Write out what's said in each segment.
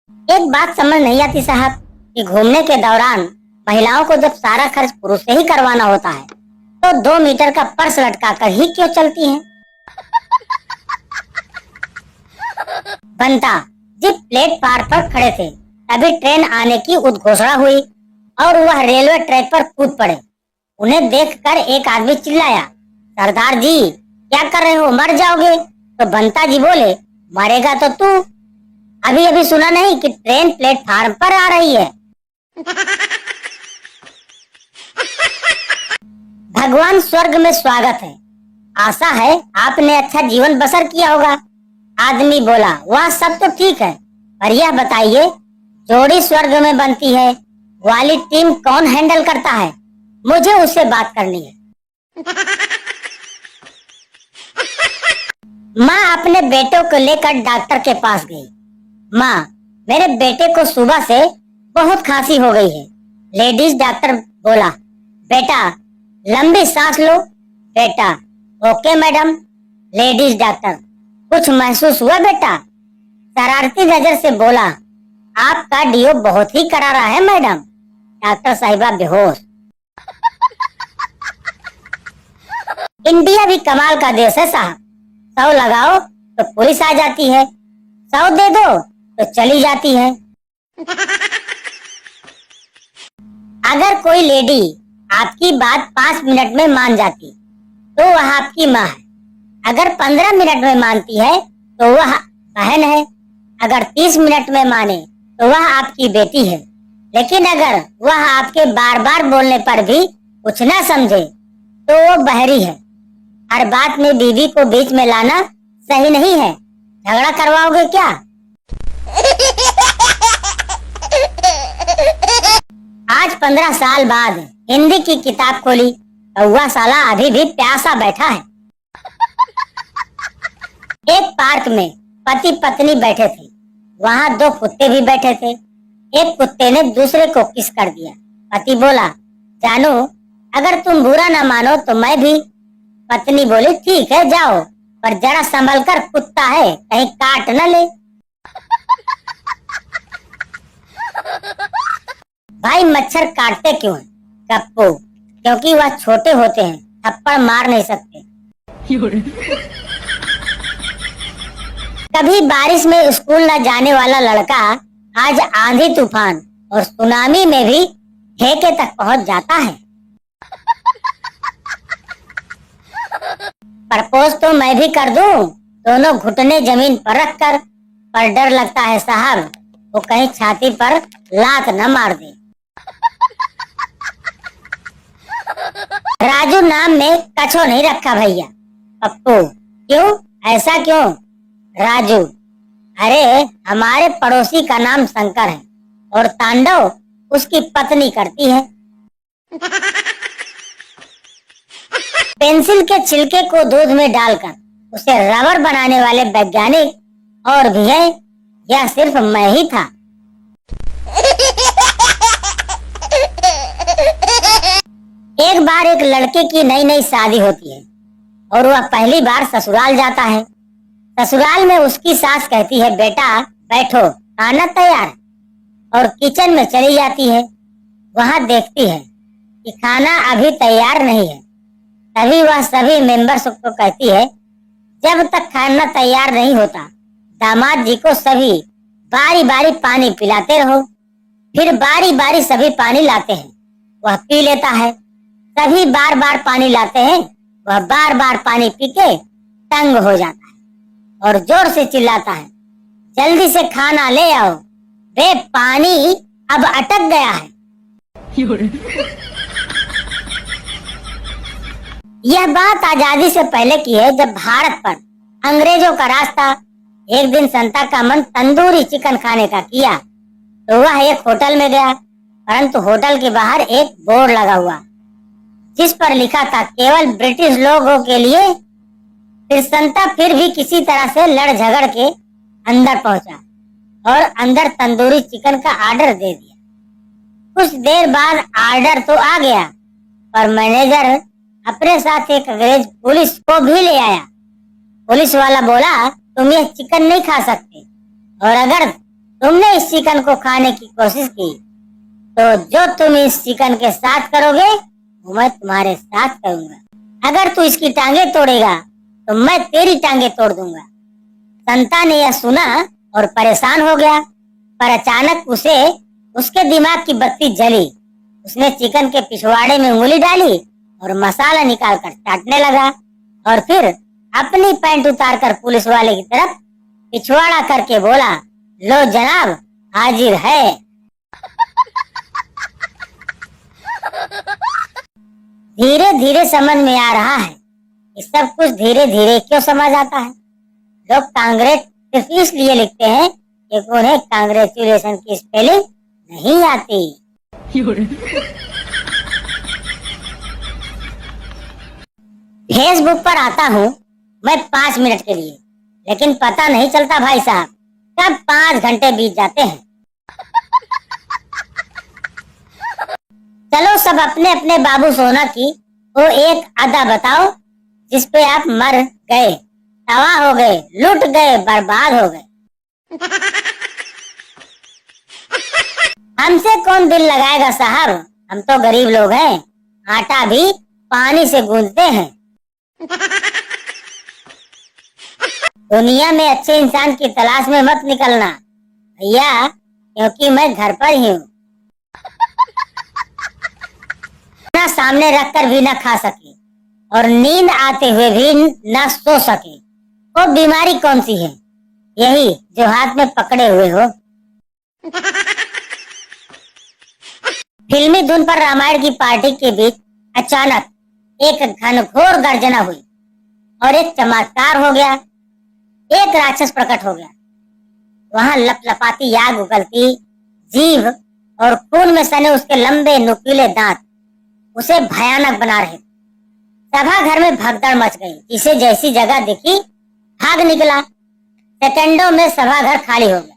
एक बात समझ नहीं आती साहब कि घूमने के दौरान महिलाओं को जब सारा खर्च पुरुष से ही करवाना होता है तो 2 मीटर का पर्स लटका कर ही क्यों चलती हैं? बंता जब प्लेटफार्म पर खड़े थे तभी ट्रेन आने की उद्घोषणा हुई और वह रेलवे ट्रैक पर कूद पड़े। उन्हें देखकर एक आदमी चिल्लाया, सरदार जी क्या कर रहे हो, मर जाओगे। तो बंता जी बोले, मरेगा तो तू, अभी अभी सुना नहीं कि ट्रेन प्लेटफार्म पर आ रही है। भगवान स्वर्ग में स्वागत है, आशा है आपने अच्छा जीवन बसर किया होगा। आदमी बोला, वह सब तो ठीक है, पर यह बताइए जोड़ी स्वर्ग में बनती है वाली टीम कौन हैंडल करता है, मुझे उससे बात करनी है। माँ अपने बेटों को लेकर डॉक्टर के पास गई। माँ, मेरे बेटे को सुबह से बहुत खांसी हो गई है। लेडीज डॉक्टर बोला, बेटा लंबी सांस लो। बेटा, ओके मैडम। लेडीज डॉक्टर, कुछ महसूस हुआ बेटा? शरारती नजर से बोला, आपका डीओ बहुत ही करारा है मैडम। डॉक्टर साहिबा बेहोश। इंडिया भी कमाल का देश है साहब, 100 लगाओ तो पुलिस आ जाती है, 100 दे दो तो चली जाती है। अगर कोई लेडी आपकी बात 5 मिनट में मान जाती तो वह आपकी माँ है, अगर 15 मिनट में मानती है तो वह बहन है, अगर 30 मिनट में माने तो वह आपकी बेटी है, लेकिन अगर वह आपके बार बार बोलने पर भी कुछ ना समझे तो वो बहरी है। हर बात में बीवी को बीच में लाना सही नहीं है। झगड़ा करवाओगे क्या? आज 15 साल बाद हिंदी की किताब खोली, कौवा साला अभी भी प्यासा बैठा है। एक पार्क में पति पत्नी बैठे थे, वहां 2 कुत्ते भी बैठे थे। एक कुत्ते ने दूसरे को किस कर दिया। पति बोला, जानू अगर तुम बुरा ना मानो तो मैं भी। पत्नी बोली, ठीक है जाओ, पर जरा संभल कर, कुत्ता है कहीं काट न ले। भाई मच्छर काटते क्यों हैं? कप्पू, क्योंकि वह छोटे होते हैं, थप्पड़ मार नहीं सकते। कभी बारिश में स्कूल न जाने वाला लड़का आज आंधी तूफान और सुनामी में भी ठेके तक पहुंच जाता है। प्रपोज तो मैं भी कर दूं, दोनों घुटने जमीन पर रखकर, पर डर लगता है साहब वो कहीं छाती पर लात न मार दे। राजू नाम में कछो नहीं रखा भैया। पप्पू, क्यों, ऐसा क्यों? राजू, अरे हमारे पड़ोसी का नाम शंकर है और तांडव उसकी पत्नी करती है। पेंसिल के छिलके को दूध में डालकर उसे रबर बनाने वाले वैज्ञानिक और भी है, यह सिर्फ मैं ही था। एक बार एक लड़के की नई नई शादी होती है और वह पहली बार ससुराल जाता है। ससुराल में उसकी सास कहती है, बेटा बैठो खाना तैयार, और किचन में चली जाती है। वहां देखती है कि खाना अभी तैयार नहीं है। तभी वह सभी मेंबर्स को कहती है, जब तक खाना तैयार नहीं होता दामाद जी को सभी बारी बारी पानी पिलाते रहो। फिर बारी बारी सभी पानी लाते हैं, वह पी लेता है। सभी बार बार पानी लाते हैं, वह बार बार पानी पी के तंग हो जाता है और जोर से चिल्लाता है, जल्दी से खाना ले आओ, बे पानी अब अटक गया है। यह बात आजादी से पहले की है, जब भारत पर अंग्रेजों का राज था। एक दिन संता का मन तंदूरी चिकन खाने का किया तो वह एक होटल में गया, परंतु होटल के बाहर एक बोर्ड लगा हुआ जिस पर लिखा था, केवल ब्रिटिश लोगों के लिए। फिर संता फिर भी किसी तरह से लड़ झगड़ के अंदर पहुंचा और अंदर तंदूरी चिकन का ऑर्डर दे दिया। कुछ देर बाद ऑर्डर तो आ गया, पर मैनेजर अपने साथ एक अंग्रेज पुलिस को भी ले आया। पुलिस वाला बोला, तुम ये चिकन नहीं खा सकते, और अगर तुमने इस चिकन को खाने की कोशिश की तो जो तुम इस चिकन के साथ करोगे वो मैं तुम्हारे साथ करूंगा। अगर तू इसकी टांगे तोड़ेगा तो मैं तेरी टांगे तोड़ दूंगा। संता ने यह सुना और परेशान हो गया, पर अचानक उसे उसके दिमाग की बत्ती जली। उसने चिकन के पिछवाड़े में उंगली डाली और मसाला निकालकर चाटने लगा और फिर अपनी पैंट उतारकर पुलिस वाले की तरफ पिछवाड़ा करके बोला, लो जनाब, हाजिर है। धीरे धीरे समझ में आ रहा है कि सब कुछ धीरे धीरे क्यों समझ आता है। लोग कांग्रेस सिर्फ इसलिए लिखते हैं कि उन्हें कांग्रेचुलेशन की स्पेलिंग नहीं आती। फेसबुक पर आता हूँ मैं 5 मिनट के लिए, लेकिन पता नहीं चलता भाई साहब कब 5 घंटे बीत जाते हैं। चलो सब अपने अपने बाबू सोना की वो एक अदा बताओ जिसपे आप मर गए, तबाह हो गए, लुट गए, बर्बाद हो गए। हमसे कौन दिल लगाएगा साहब, हम तो गरीब लोग हैं, आटा भी पानी से गूंथते हैं। दुनिया में अच्छे इंसान की तलाश में मत निकलना भैया, क्योंकि मैं घर पर ही हूँ। ना सामने रखकर भी न खा सके और नींद आते हुए भी न सो सके, वो बीमारी कौन सी है? यही जो हाथ में पकड़े हुए हो। फिल्मी धुन पर रामायण की पार्टी के बीच अचानक एक घनघोर गर्जना हुई और एक चमत्कार हो गया। एक राक्षस प्रकट हो गया। वहां लपलपाती आग उगलती जीभ और खून में सने उसके लंबे नुकीले दांत उसे भयानक बना रहे। सभा घर में भगदड़ मच गई। जिसे जैसी जगह दिखी भाग निकला। सेकंडों में सभा घर खाली हो गया।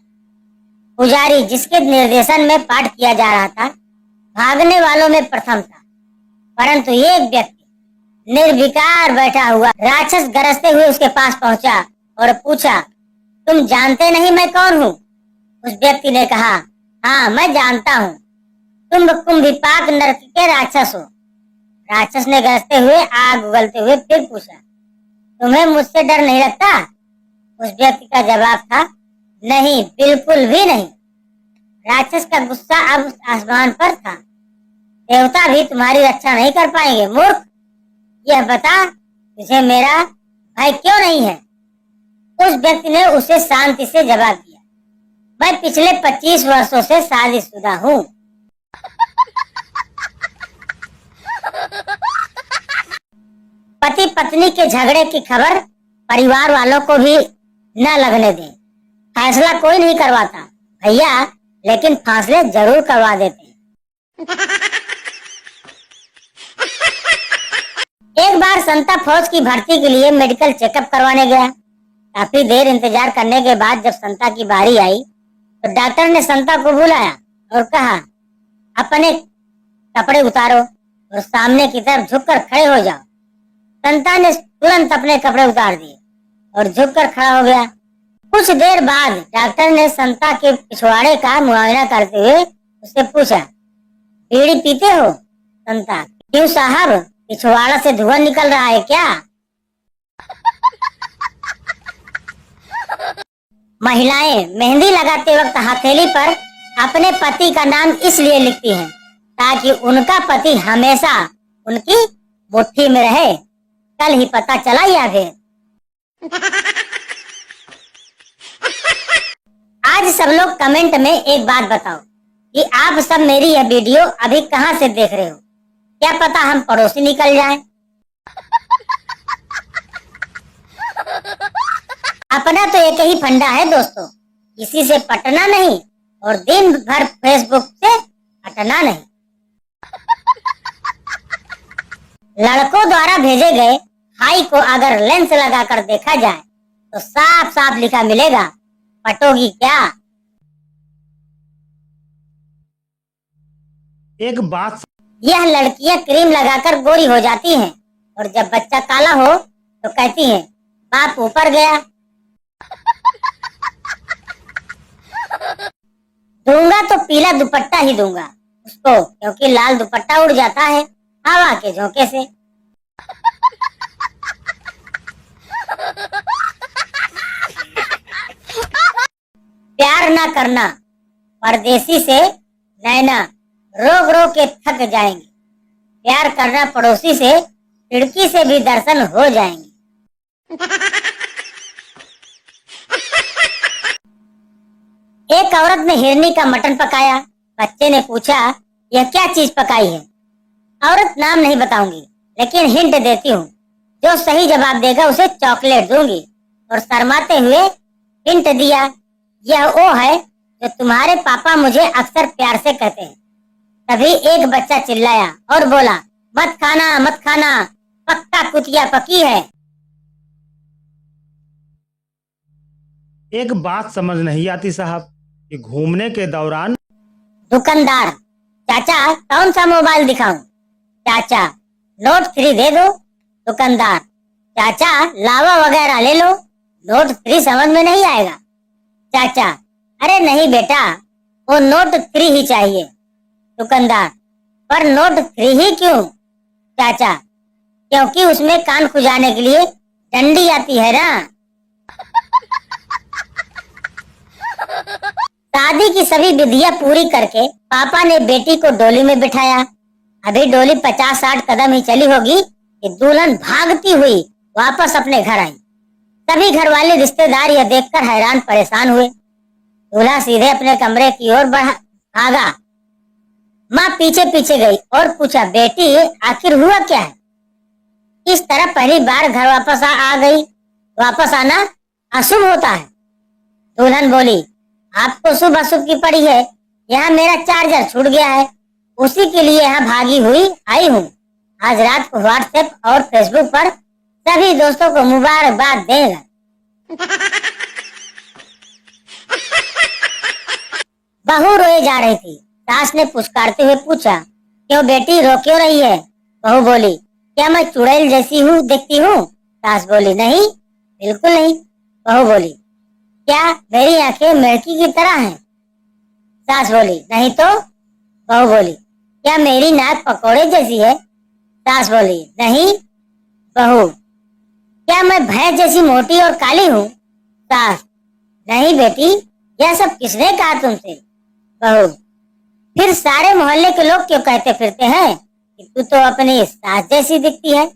पुजारी जिसके निर्देशन में पाठ किया जा रहा था भागने वालों में प्रथम था, परंतु एक व्यक्ति निर्विकार बैठा हुआ राक्षस गरजते हुए उसके पास पहुंचा और पूछा, तुम जानते नहीं मैं कौन हूँ? उस व्यक्ति ने कहा, हाँ मैं जानता हूँ, तुम कुंभिपाक नरक के राक्षस हो। राक्षस ने गरजते हुए आग उगलते हुए फिर पूछा, तुम्हें मुझसे डर नहीं लगता? उस व्यक्ति का जवाब था, नहीं, बिल्कुल भी नहीं। राक्षस का गुस्सा अब आसमान पर था। देवता भी तुम्हारी रक्षा नहीं कर पाएंगे मूर्ख। यह बता तुझे मेरा भय क्यों नहीं है? उस व्यक्ति ने उसे शांति से जवाब दिया, मैं पिछले 25 वर्षों से शादीशुदा हूँ। पति पत्नी के झगड़े की खबर परिवार वालों को भी न लगने दें। फैसला कोई नहीं करवाता भैया, लेकिन फासले जरूर करवा देते हैं। एक बार संता फौज की भर्ती के लिए मेडिकल चेकअप करवाने गया। काफी देर इंतजार करने के बाद जब संता की बारी आई तो डॉक्टर ने संता को बुलाया और कहा, अपने कपड़े उतारो और सामने की तरफ झुककर खड़े हो जाओ। संता ने तुरंत अपने कपड़े उतार दिए और झुककर खड़ा हो गया। कुछ देर बाद डॉक्टर ने संता के पिछवाड़े का मुआयना करते हुए उससे पूछा, बीड़ी पीते हो? संता, क्यों साहब, पिछवाड़ा से धुआं निकल रहा है क्या? महिलाएं मेहंदी लगाते वक्त हथेली पर अपने पति का नाम इसलिए लिखती हैं ताकि उनका पति हमेशा उनकी मुट्ठी में रहे। कल ही पता चला या फिर? आज सब लोग कमेंट में एक बात बताओ कि आप सब मेरी यह वीडियो अभी कहां से देख रहे हो? क्या पता हम पड़ोसी निकल जाएं। अपना तो एक ही फंडा है दोस्तों, किसी से पटना नहीं और दिन भर फेसबुक से हटना नहीं। लड़कों द्वारा भेजे गए हाई को अगर लेंस लगाकर देखा जाए तो साफ साफ लिखा मिलेगा, पटोगी क्या? एक बात, यह लड़कियां क्रीम लगाकर गोरी हो जाती हैं और जब बच्चा काला हो तो कहती हैं, बाप ऊपर गया। दूंगा तो पीला दुपट्टा ही दूंगा उसको, क्योंकि लाल दुपट्टा उड़ जाता है हवा के झोंके से। प्यार ना करना परदेसी से नैना रोग रोग के थक जाएंगे, प्यार करना पड़ोसी से खिड़की से भी दर्शन हो जाएंगे। एक औरत ने हिरनी का मटन पकाया। बच्चे ने पूछा, यह क्या चीज पकाई है? औरत नाम नहीं बताऊंगी, लेकिन हिंट देती हूँ, जो सही जवाब देगा उसे चॉकलेट दूंगी। और शर्माते हुए हिंट दिया, यह वो है जो तुम्हारे पापा मुझे अक्सर प्यार से कहते हैं। तभी एक बच्चा चिल्लाया और बोला, मत खाना मत खाना, पक्का कुतिया पकी है। एक बात समझ नहीं आती साहब कि घूमने के दौरान दुकानदार, चाचा कौन सा मोबाइल दिखाऊं? चाचा, नोट 3 दे दो। दुकानदार, चाचा लावा वगैरह ले लो, नोट 3 समझ में नहीं आएगा। चाचा, अरे नहीं बेटा, वो नोट 3 ही चाहिए। दुकानदार, पर नोट 3 ही क्यों? चाचा, क्योंकि उसमें कान खुजाने के लिए डंडी आती है ना। शादी की सभी विधियां पूरी करके पापा ने बेटी को डोली में बिठाया। अभी डोली 50-60 कदम ही चली होगी कि दुल्हन भागती हुई वापस अपने घर आई। सभी घर वाले रिश्तेदार यह देखकर हैरान परेशान हुए। दूल्हा सीधे अपने कमरे की ओर भागा। माँ पीछे पीछे गई और पूछा, बेटी आखिर हुआ क्या है? इस तरह पहली बार घर वापस आ गई। वापस आना अशुभ होता है। दुल्हन बोली, आपको शुभ अशुभ की पड़ी है, यहाँ मेरा चार्जर छूट गया है, उसी के लिए यहाँ भागी हुई आई हूँ। आज रात को व्हाट्सएप और फेसबुक पर सभी दोस्तों को मुबारकबाद देगा। बहू रोए जा रही थी। सास ने पुचकारते हुए पूछा, क्यों बेटी रो क्यों रही है? बहू बोली, क्या मैं चुड़ैल जैसी हूँ दिखती हूँ? सास बोली, नहीं बिल्कुल नहीं। बहू बोली, क्या मेरी आंखें लड़की की तरह हैं? सास बोली, नहीं तो। बहू बोली, क्या मेरी नाक पकोड़े जैसी है? सास बोली, नहीं। बहू, क्या मैं भैंस जैसी मोटी और काली हूँ? सास, नहीं बेटी, यह सब किसने कहा तुमसे? बहू, फिर सारे मोहल्ले के लोग क्यों कहते फिरते हैं कि तू तो अपनी सास जैसी दिखती है?